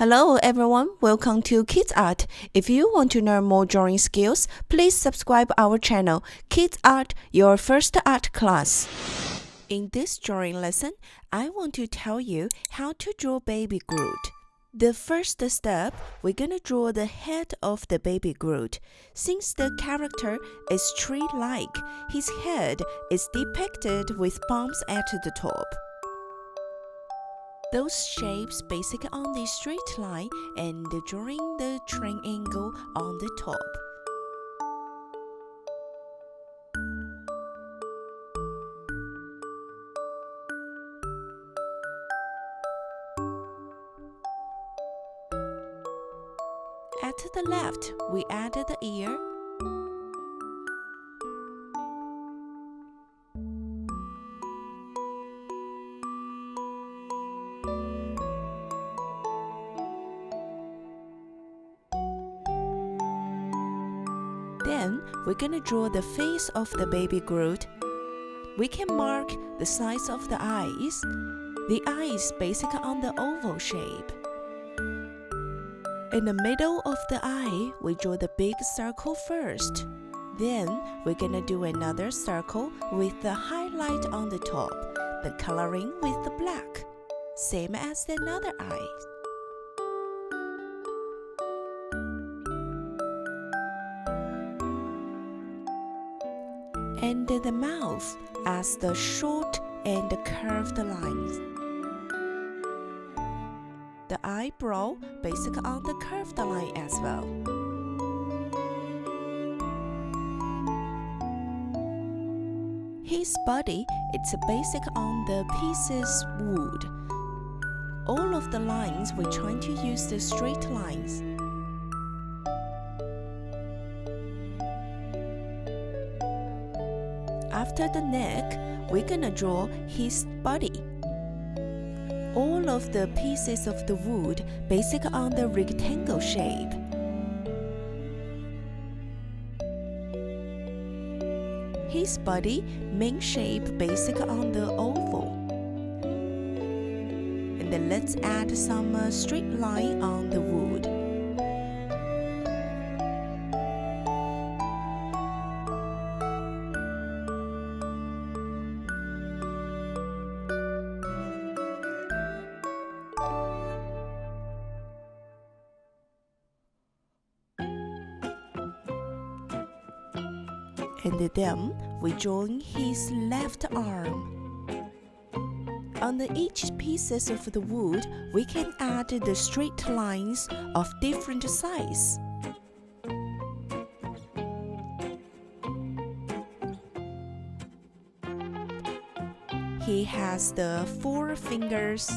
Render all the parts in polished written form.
Hello everyone, welcome to Kids Art. If you want to learn more drawing skills, please subscribe our channel, Kids Art, your first art class. In this drawing lesson, I want to tell you how to draw baby Groot. The first step, we're gonna draw the head of the baby Groot. Since the character is tree-like, his head is depicted with bumps at the top. Those shapes basically on the straight line and drawing the triangle on the top. At the left, we added the ear. Then, we're gonna draw the face of the baby Groot. We can mark the size of the eyes. The eyes basically on the oval shape. In the middle of the eye, we draw the big circle first. Then, we're gonna do another circle with the highlight on the top, the coloring with the black, same as the other eye. And the mouth as the short and curved lines. The eyebrow basically on the curved line as well. His body, it's basic on the pieces wood. All of the lines we're trying to use the straight lines. After the neck, we're gonna draw his body. All of the pieces of the wood basically on the rectangle shape. His body, main shape basically on the oval. And then let's add some straight line on the wood. And then we join his left arm. On each pieces of the wood, we can add the straight lines of different size. He has the 4 fingers.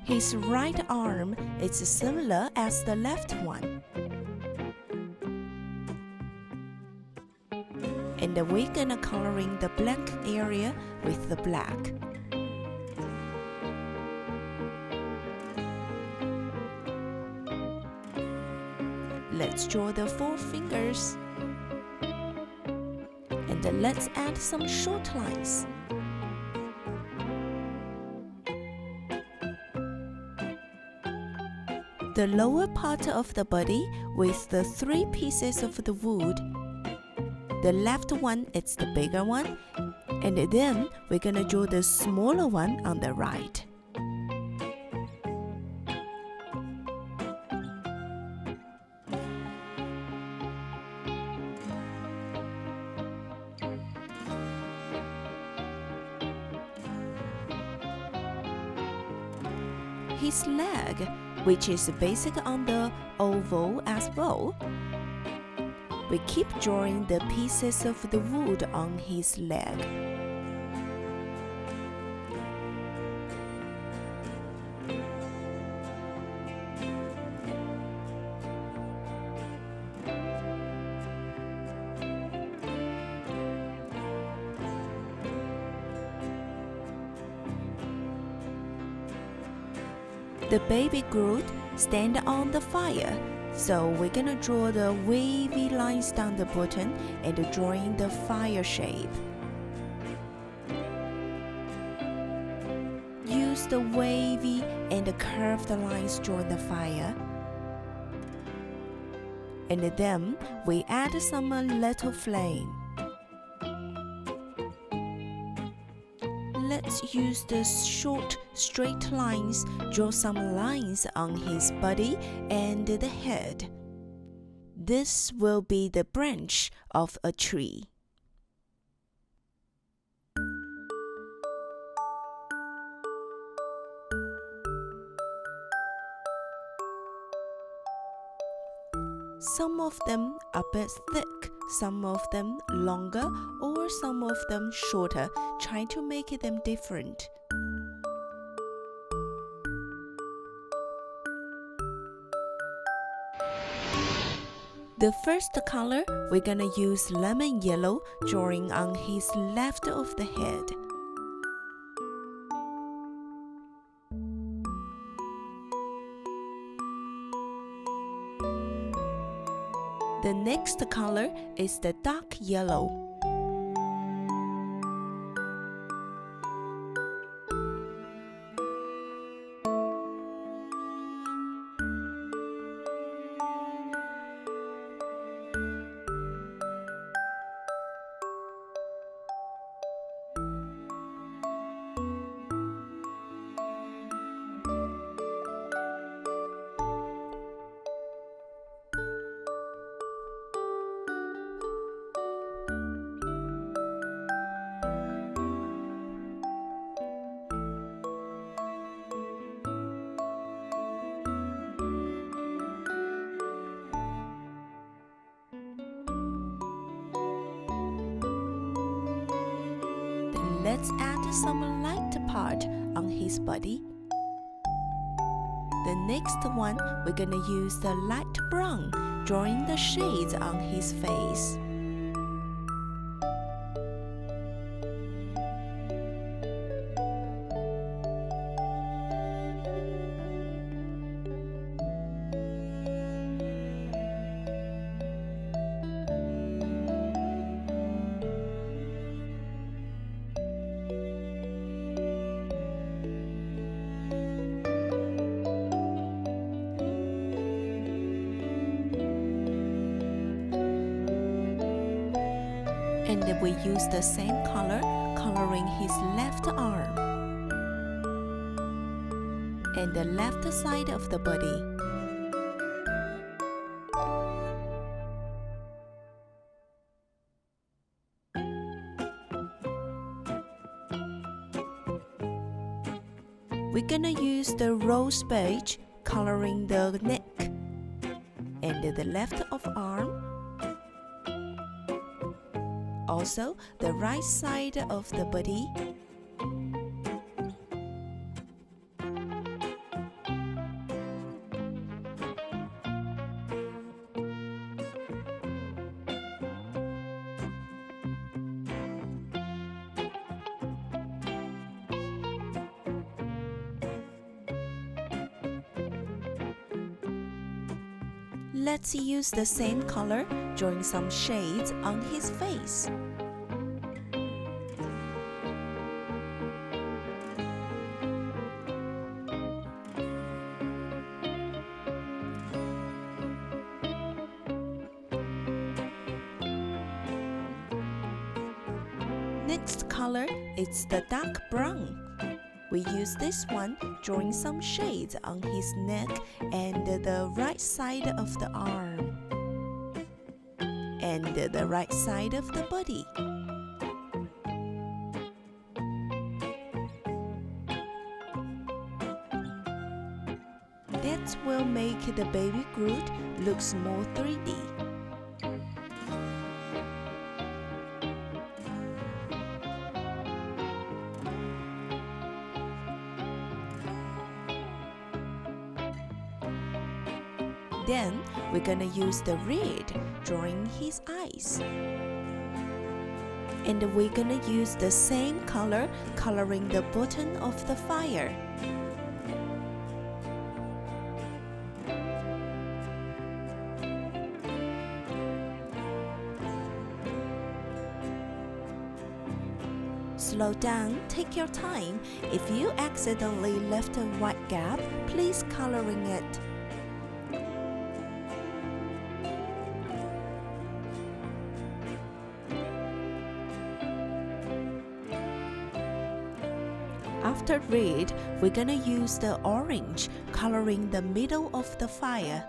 His right arm is similar as the left one. And we're gonna coloring the blank area with the black. Let's draw the 4 fingers. And then let's add some short lines. The lower part of the body with the 3 pieces of the wood. The left one is the bigger one, and then we're gonna draw the smaller one on the right. His leg, which is basic on the oval as well. We keep drawing the pieces of the wood on his leg. The baby Groot stand on the fire. So we're gonna draw the wavy lines down the bottom and drawing the fire shape. Use the wavy and curved lines drawing the fire. And then we add some little flame. Let's use the short straight lines, draw some lines on his body and the head. This will be the branch of a tree. Some of them are a bit thick, some of them longer, or some of them shorter. Try to make them different. The first color, we're gonna use lemon yellow, drawing on his left of the head. The next color is the dark yellow. Let's add some light part on his body. The next one, we're gonna use the light brown, drawing the shades on his face. And we use the same color, coloring his left arm and the left side of the body. We're gonna use the rose beige, coloring the neck and the left of arm. Also, the right side of the body. Let's use the same color, drawing some shades on his face. Next color is the dark brown. We use this one, drawing some shades on his neck and the right side of the arm and the right side of the body. That will make the baby Groot looks more 3D. Then we're gonna use the red, drawing his eyes. And we're gonna use the same color, coloring the bottom of the fire. slow down, take your time. If you accidentally left a white gap, please coloring it. After red, we're gonna use the orange, coloring the middle of the fire.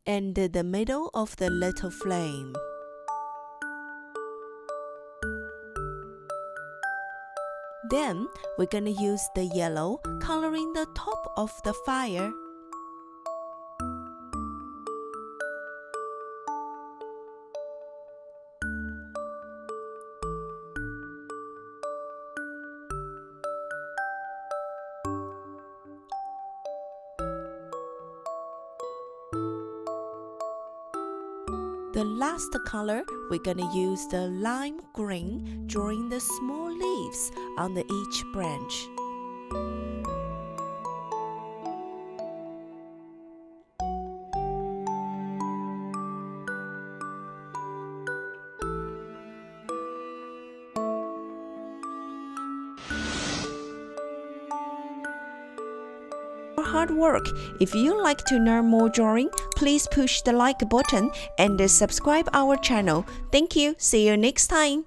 And the middle of the little flame. Then we're gonna use the yellow, coloring the top of the fire. The last color, we're gonna use the lime green, drawing the small leaves on each branch. Hard work. If you like to learn more drawing, please push the like button and subscribe our channel. Thank you. See you next time.